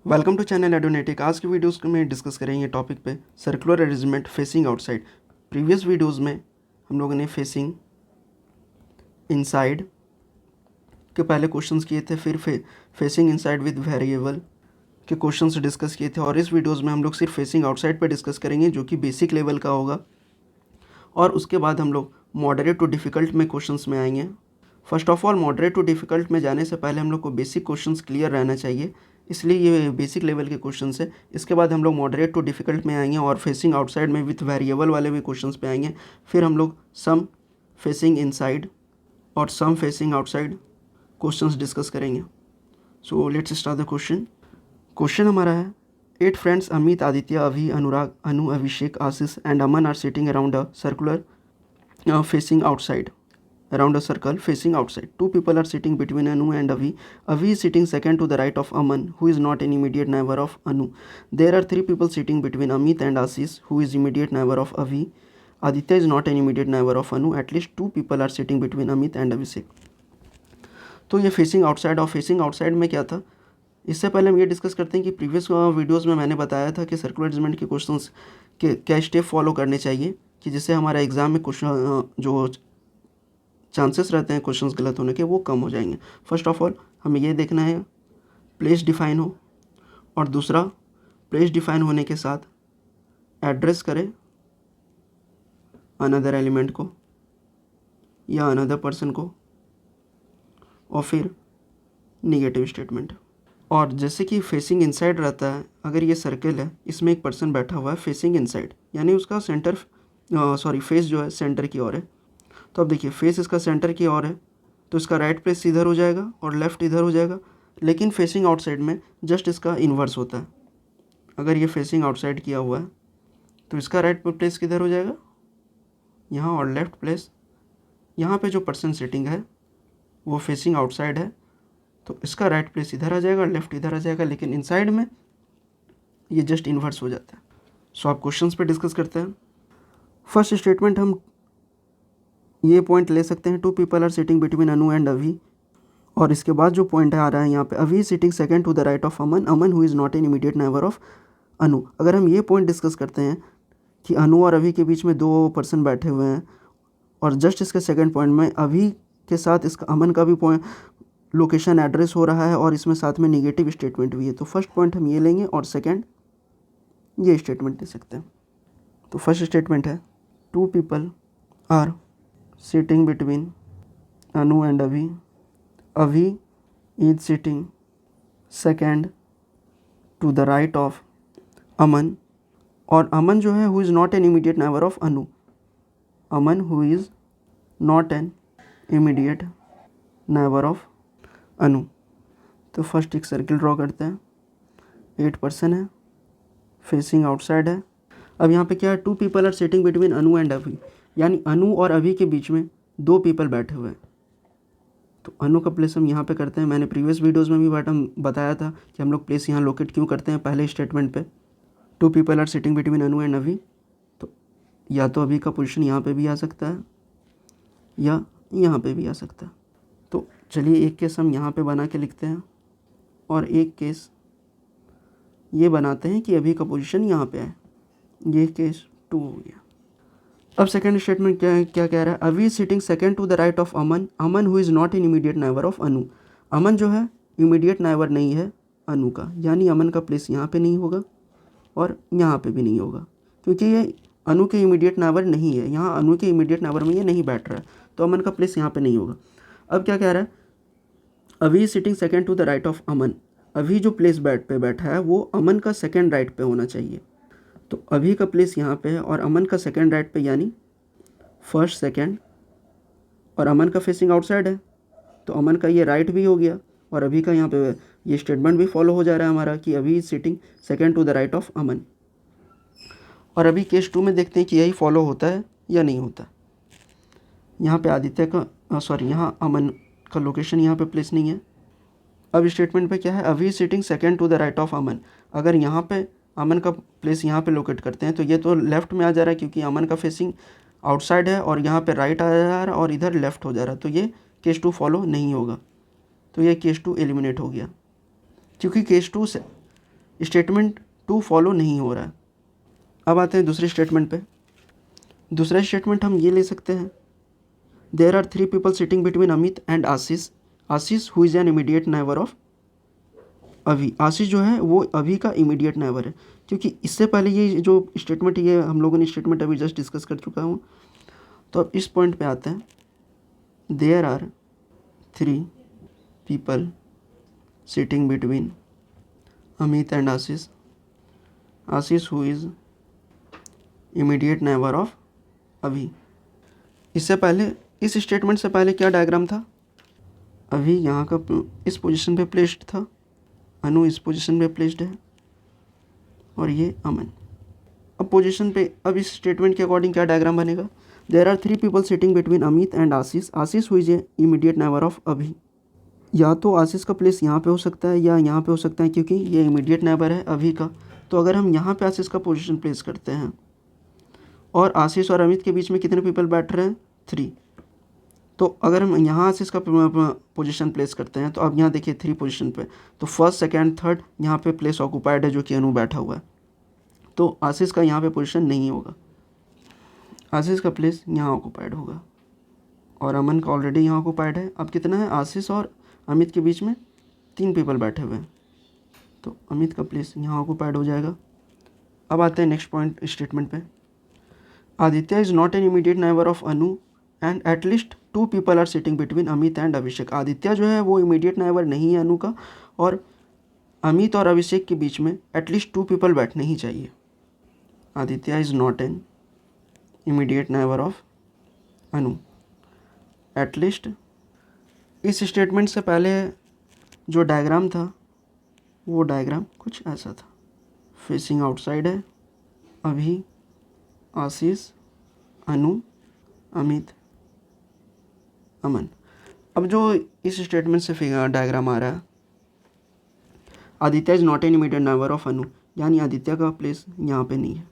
Welcome to channel एडोनेटिक। आज की videos में डिस्कस करेंगे टॉपिक पे circular arrangement facing outside. Previous videos में हम लोगों ने फेसिंग इनसाइड के पहले क्वेश्चंस किए थे, फिर फेसिंग इनसाइड विद वेरिएबल के क्वेश्चंस डिस्कस किए थे, और इस वीडियोस में हम लोग सिर्फ फेसिंग आउटसाइड पे डिस्कस करेंगे जो कि बेसिक लेवल का होगा। और उसके बाद हम लोग मॉडरेट टू डिफ़िकल्ट में क्वेश्चंस में आएंगे। First of all, moderate too difficult में जाने से पहले हम लोग को बेसिक क्वेश्चंस क्लियर रहना चाहिए, इसलिए ये बेसिक लेवल के क्वेश्चंस है। इसके बाद हम लोग मॉडरेट टू डिफ़िकल्ट में आएंगे और फेसिंग आउटसाइड में विथ वेरिएबल वाले भी क्वेश्चंस पे आएंगे। फिर हम लोग सम फेसिंग इनसाइड और some facing outside questions discuss करेंगे। So let's start the question. Question हमारा है, 8 friends Amit, Aditya, Abhi, Anurag, Anu, Abhishek, Ashish and Aman are sitting around a circular facing outside, around a circle facing outside. Two people are sitting between Anu and Avi. Avi is sitting second to the right of Aman, who is not an immediate neighbor of Anu. There are 3 people sitting between Amit and Ashish, who is immediate neighbor of Avi. Aditya is not an immediate neighbor of Anu. At least 2 people are sitting between Amit and Abhishek. तो ये facing outside और facing outside में क्या था, इससे पहले हम ये डिस्कस करते हैं कि प्रीवियस वीडियोस में मैंने बताया था कि सर्कुलर अरेंजमेंट के क्वेश्चंस के क्या स्टेप फॉलो करने चाहिए कि जिससे हमारा एग्ज़ाम में क्वेश्चन जो चांसेस रहते हैं क्वेश्चंस गलत होने के वो कम हो जाएंगे। फर्स्ट ऑफ ऑल हमें ये देखना है प्लेस डिफाइन हो, और दूसरा प्लेस डिफाइन होने के साथ एड्रेस करें अनदर एलिमेंट को या अनदर पर्सन को, और फिर निगेटिव स्टेटमेंट। और जैसे कि फेसिंग इनसाइड रहता है, अगर ये सर्कल है, इसमें एक पर्सन बैठा हुआ है फेसिंग इनसाइड, यानी उसका सेंटर फेस जो है सेंटर की ओर है। तो अब देखिए फेस इसका सेंटर की ओर है, तो इसका राइट प्लेस इधर हो जाएगा और लेफ़्ट इधर हो जाएगा। लेकिन फेसिंग आउटसाइड में जस्ट इसका इन्वर्स होता है। अगर ये फेसिंग आउटसाइड किया हुआ है तो इसका राइट प्लेस किधर हो जाएगा, यहाँ, और लेफ़्ट प्लेस यहाँ पे जो पर्सन सिटिंग है वो फेसिंग आउटसाइड है, तो इसका राइट प्लेस इधर आ जाएगा और लेफ़्ट इधर आ जाएगा। लेकिन इनसाइड में ये जस्ट इन्वर्स हो जाता है। सो आप क्वेश्चंस पे डिस्कस करते हैं। फर्स्ट स्टेटमेंट हम ये पॉइंट ले सकते हैं, 2 people are sitting between Anu and Abhi, और इसके बाद जो पॉइंट आ रहा है यहाँ पे, Abhi sitting second to the right of Aman, Aman who is not an immediate neighbour of Anu. अगर हम ये पॉइंट डिस्कस करते हैं कि अनु और अभी के बीच में 2 पर्सन बैठे हुए हैं, और जस्ट इसके सेकंड पॉइंट में अभी के साथ इसका अमन का भी पॉइंट लोकेशन एड्रेस हो रहा है, और इसमें साथ में निगेटिव स्टेटमेंट भी है। तो फर्स्ट पॉइंट हम ये लेंगे और सेकंड ये स्टेटमेंट ले सकते हैं। तो फर्स्ट स्टेटमेंट है 2 people are sitting between Anu and Abhi, Abhi is sitting second to the right of Aman, और अमन जो है who is not an immediate neighbour of Anu, Aman who is not an immediate neighbour of Anu. तो फर्स्ट एक सर्किल ड्रॉ करते हैं। 8 person है, facing outside है। अब यहाँ पे क्या है, 2 people are sitting between Anu and Abhi, यानी अनु और अभी के बीच में 2 पीपल बैठे हुए हैं। तो अनु का प्लेस हम यहाँ पे करते हैं। मैंने प्रीवियस वीडियोज़ में भी बताया था कि हम लोग प्लेस यहाँ लोकेट क्यों करते हैं पहले स्टेटमेंट पे। 2 people are sitting between Anu and Abhi, तो या तो अभी का पोजीशन यहाँ पे भी आ सकता है या यहाँ पे भी आ सकता है। तो चलिए एक केस हम यहाँ पे बना के लिखते हैं, और एक केस ये बनाते हैं कि अभी का पोजीशन यहाँ पे है। ये केस 2 हो गया। अब सेकंड स्टेटमेंट क्या कह रहा है, Abhi sitting second to the right of Aman, Aman who is not an immediate neighbour of Anu. Aman जो है इमीडिएट नेबर नहीं है अनु का, यानी अमन का प्लेस यहाँ पे नहीं होगा और यहाँ पे भी नहीं होगा, क्योंकि ये अनु के इमीडिएट नेबर नहीं है। यहाँ अनु के इमीडिएट नेबर में ये नहीं बैठ रहा है, तो अमन का प्लेस यहाँ पे नहीं होगा। अब क्या कह रहा है, Abhi sitting second to the right of Aman, Abhi जो प्लेस पे बैठा है वो अमन का सेकंड राइट पे होना चाहिए। तो अभी का प्लेस यहाँ पे है और अमन का सेकंड राइट पे, यानी फर्स्ट सेकंड, और अमन का फेसिंग आउटसाइड है, तो अमन का ये राइट भी हो गया, और अभी का यहाँ पे ये स्टेटमेंट भी फॉलो हो जा रहा है हमारा कि Abhi sitting second to the right of Aman. और अभी केस 2 में देखते हैं कि यही फॉलो होता है या नहीं होता। यहाँ पे आदित्य का यहाँ अमन का लोकेशन यहाँ पे प्लेस नहीं है। अब स्टेटमेंट पे क्या है, Abhi sitting second to the right of Aman. अगर यहाँ पे अमन का प्लेस यहाँ पे लोकेट करते हैं तो ये तो लेफ़्ट में आ जा रहा है, क्योंकि अमन का फेसिंग आउटसाइड है, और यहाँ पे राइट आ जा रहा है और इधर लेफ़्ट हो जा रहा है, तो ये केस 2 फॉलो नहीं होगा। तो ये केस 2 एलिमिनेट हो गया, क्योंकि केस 2 से स्टेटमेंट 2 फॉलो नहीं हो रहा है। अब आते हैं दूसरे स्टेटमेंट पे। दूसरा स्टेटमेंट हम ये ले सकते हैं, there are 3 people sitting between Amit and Ashish, Ashish who is an immediate neighbour of Abhi. Ashish जो है वो अभी का इमीडिएट नेबर है, क्योंकि इससे पहले ये जो स्टेटमेंट, ये हम लोगों ने स्टेटमेंट अभी जस्ट डिस्कस कर चुका हूँ। तो अब इस पॉइंट पे आते हैं, there are 3 people sitting between Amit and Ashish, Ashish who is immediate neighbour of Abhi. इससे पहले, इस स्टेटमेंट से पहले क्या डायग्राम था, अभी यहाँ का इस पोजीशन पे प्लेस्ड था, अनु इस पोजीशन पे प्लेस्ड है, और ये अमन। अब पोजीशन पे, अब इस स्टेटमेंट के अकॉर्डिंग क्या डायग्राम बनेगा, there are 3 people sitting between Amit and Ashish, Ashish who is a immediate neighbour of Abhi. या तो आशीष का प्लेस यहाँ पे हो सकता है या यहाँ पे हो सकता है, क्योंकि ये इमीडिएट नेबर है अभी का। तो अगर हम यहाँ पे आशीष का पोजीशन प्लेस करते हैं, और आशीष और अमित के बीच में कितने पीपल बैठ रहे हैं, 3। तो अगर हम यहाँ आशीष का पोजीशन प्लेस करते हैं, तो अब यहाँ देखिए 3 पोजीशन पे, तो फर्स्ट, सेकंड, थर्ड यहाँ पे प्लेस ऑक्युपाइड है, जो कि अनु बैठा हुआ है। तो आशीष का यहाँ पे पोजीशन नहीं होगा, आशीष का प्लेस यहाँ ऑक्युपाइड होगा, और अमन का ऑलरेडी यहाँ ऑक्युपाइड है। अब कितना है, आशीष और अमित के बीच में 3 पीपल बैठे हुए हैं, तो अमित का प्लेस यहाँ ऑक्युपाइड हो जाएगा। अब आते हैं नेक्स्ट पॉइंट स्टेटमेंट पे, Aditya is not an immediate neighbour of Anu and at least 2 people are sitting between Amit and Abhishek. Aditya जो है वो इमीडिएट नेबर नहीं है अनु का, और अमित और अभिषेक के बीच में एटलीस्ट 2 पीपल बैठने ही चाहिए। Aditya is not an immediate neighbour of Anu, at least. इस स्टेटमेंट से पहले जो डायग्राम था, वो डायग्राम कुछ ऐसा था, फेसिंग आउटसाइड है, अभी, आशीष, अनु, अमित, अमन। अब जो इस स्टेटमेंट से फिगर डायग्राम आ रहा है, Aditya is not an immediate neighbour of Anu, यानी आदित्य का प्लेस यहाँ पे नहीं है।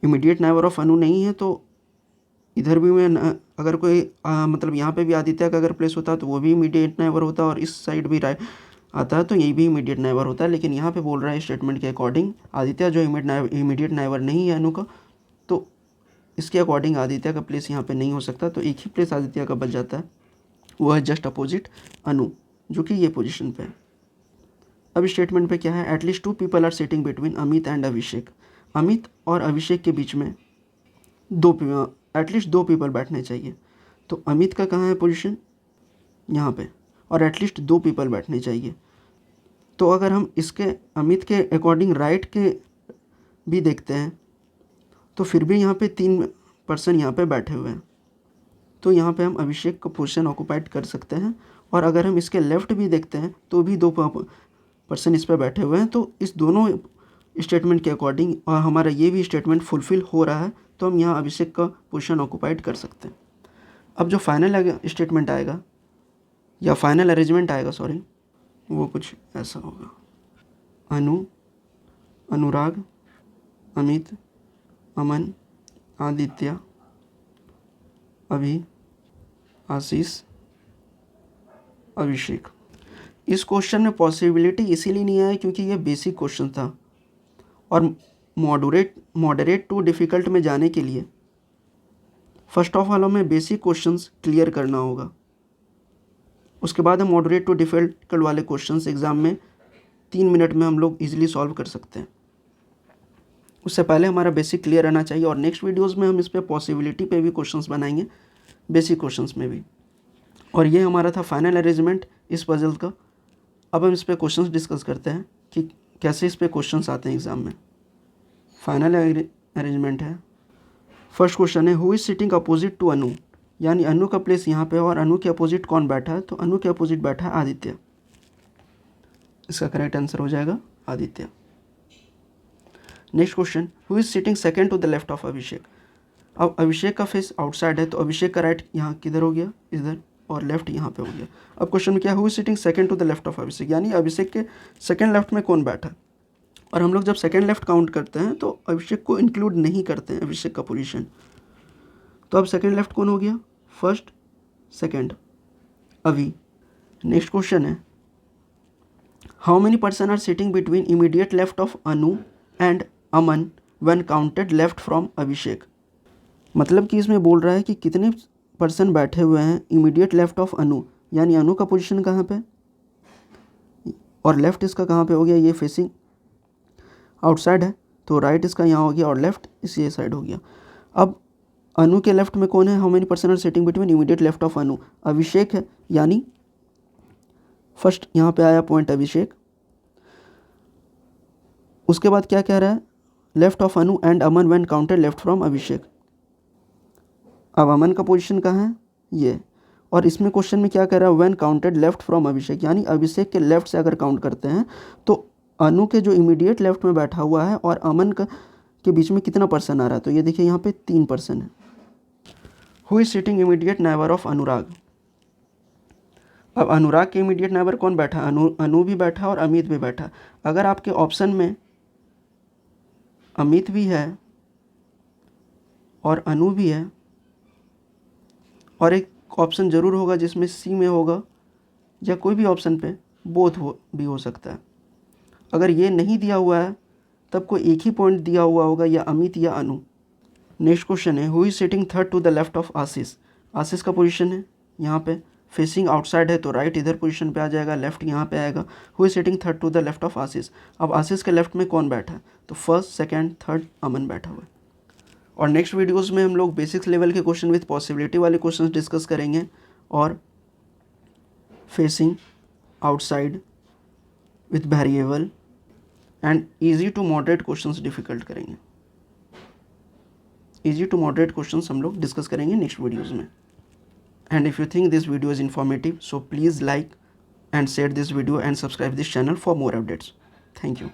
इमीडिएट नेबर ऑफ अनु नहीं है, तो इधर भी मैं अगर कोई मतलब यहाँ पे भी आदित्य का अगर प्लेस होता तो वो भी इमीडिएट नेबर होता, और इस साइड भी आता है तो यही भी इमीडिएट नेबर होता है। लेकिन यहाँ पे बोल रहा है स्टेटमेंट के अकॉर्डिंग, आदित्य जो इमीडिएट नेबर नहीं है अनु का, तो इसके अकॉर्डिंग आदित्य का प्लेस यहाँ पे नहीं हो सकता। तो एक ही प्लेस आदित्य का बच जाता है, वो है जस्ट अपोजिट अनु, जो कि ये पोजीशन पे है। अब स्टेटमेंट पे क्या है, at least 2 people are sitting between Amit and Abhishek. Amit और अभिषेक के बीच में एटलीस्ट 2 पीपल बैठने चाहिए। तो अमित का कहाँ है पोजीशन, यहाँ पे, और एटलीस्ट 2 पीपल बैठने चाहिए। तो अगर हम इसके अमित के अकॉर्डिंग राइट के भी देखते हैं, तो फिर भी यहाँ पे 3 पर्सन यहाँ पे बैठे हुए हैं, तो यहाँ पे हम अभिषेक का पोजीशन ऑक्युपाइड कर सकते हैं। और अगर हम इसके लेफ्ट भी देखते हैं, तो भी 2 पर्सन इस पर बैठे हुए हैं। तो इस दोनों स्टेटमेंट के अकॉर्डिंग, और हमारा ये भी स्टेटमेंट फुलफिल हो रहा है, तो हम यहाँ अभिषेक का पोजीशन ऑक्युपाइड कर सकते हैं। अब जो फाइनल स्टेटमेंट आएगा, या फाइनल अरेंजमेंट आएगा, सॉरी, वो कुछ ऐसा होगा, अनु, अनुराग, अमित, अमन, आदित्य, अभी, आशीष, अभिषेक। इस क्वेश्चन में पॉसिबिलिटी इसीलिए नहीं आया क्योंकि ये बेसिक क्वेश्चन था, और मॉडरेट टू डिफ़िकल्ट में जाने के लिए फर्स्ट ऑफ ऑल हमें बेसिक क्वेश्चंस क्लियर करना होगा। उसके बाद हम मॉडरेट टू डिफ़िकल्ट वाले क्वेश्चंस एग्ज़ाम में 3 मिनट में हम लोग ईजिली सॉल्व कर सकते हैं। उससे पहले हमारा बेसिक क्लियर रहना चाहिए, और नेक्स्ट वीडियोज़ में हम इस पर पॉसिबिलिटी पे भी क्वेश्चंस बनाएंगे, बेसिक क्वेश्चंस में भी। और ये हमारा था फाइनल अरेंजमेंट इस पजल का। अब हम इस पर क्वेश्चंस डिस्कस करते हैं कि कैसे इस पर क्वेश्चंस आते हैं एग्ज़ाम में। फाइनल अरेंजमेंट है, फर्स्ट क्वेश्चन है, who is sitting opposite to Anu, यानी अनु का प्लेस यहाँ पे, और अनु के अपोजिट कौन बैठा है, तो अनु के अपोजिट बैठा है आदित्य। इसका करेक्ट आंसर हो जाएगा Aditya. Next question, who is sitting second to the left of Abhishek. अब अभिषेक का फेस आउटसाइड है, तो अभिषेक का राइट यहाँ किधर हो गया, इधर, और लेफ्ट यहाँ पे हो गया। अब क्वेश्चन में क्या, who is sitting second to the left of Abhishek, यानी अभिषेक के सेकंड लेफ्ट में कौन बैठा है। और हम लोग जब सेकंड लेफ्ट काउंट करते हैं तो अभिषेक को इंक्लूड नहीं करते हैं, अभिषेक का पोजीशन। तो अब सेकंड लेफ्ट कौन हो गया, first, second, Abhi. Next question है, how many person are sitting between immediate left of Anu and Aman when counted left from Abhishek. मतलब कि इसमें बोल रहा है कि कितने पर्सन बैठे हुए हैं इमीडिएट लेफ्ट ऑफ अनु, यानी अनु का पोजीशन कहाँ पे और लेफ्ट इसका कहाँ पे हो गया, ये फेसिंग आउटसाइड है तो राइट इसका यहाँ हो गया और लेफ्ट इस ये साइड हो गया। अब अनु के लेफ्ट में कौन है, how many person are sitting between immediate left of Anu, Abhishek है, यानी फर्स्ट यहाँ पे आया पॉइंट अभिषेक। उसके बाद क्या कह रहा है, left of Anu and Aman when counted left from Abhishek. अब अमन का पोजीशन कहाँ है, ये, और इसमें क्वेश्चन में क्या कह रहा है, व्हेन काउंटेड लेफ्ट फ्रॉम अभिषेक, यानी अभिषेक के लेफ्ट से अगर काउंट करते हैं तो अनु के जो इमीडिएट लेफ्ट में बैठा हुआ है और अमन का के बीच में कितना पर्सन आ रहा है, तो ये देखिए यहाँ पे 3 पर्सन है। Who is sitting immediate neighbour of Anurag. अब अनुराग के इमीडिएट नेबर कौन बैठा, अनु भी बैठा और अमित भी बैठा। अगर आपके ऑप्शन में अमित भी है और अनु भी है और एक ऑप्शन ज़रूर होगा जिसमें सी में होगा या कोई भी ऑप्शन पे बोथ भी हो सकता है। अगर ये नहीं दिया हुआ है तब कोई एक ही पॉइंट दिया हुआ होगा, या अमित या अनु। नेक्स्ट क्वेश्चन है, who is sitting third to the left of Ashish. Ashish का पोजीशन है यहाँ पे, फेसिंग आउटसाइड है तो राइट इधर पोजीशन पे आ जाएगा, लेफ्ट यहाँ पे आएगा। Who is sitting third to the left of Ashish. अब आशीष के लेफ्ट में कौन बैठा है, तो फर्स्ट सेकेंड थर्ड अमन बैठा हुआ है। और नेक्स्ट वीडियोस में हम लोग बेसिक्स लेवल के क्वेश्चन विथ पॉसिबिलिटी वाले क्वेश्चंस डिस्कस करेंगे और facing outside with variable and easy to moderate questions difficult करेंगे। इजी टू मॉडरेट क्वेश्चंस हम लोग डिस्कस करेंगे नेक्स्ट वीडियोस में। And if you think this video is informative so please like and share this video and subscribe this channel for more updates. Thank you.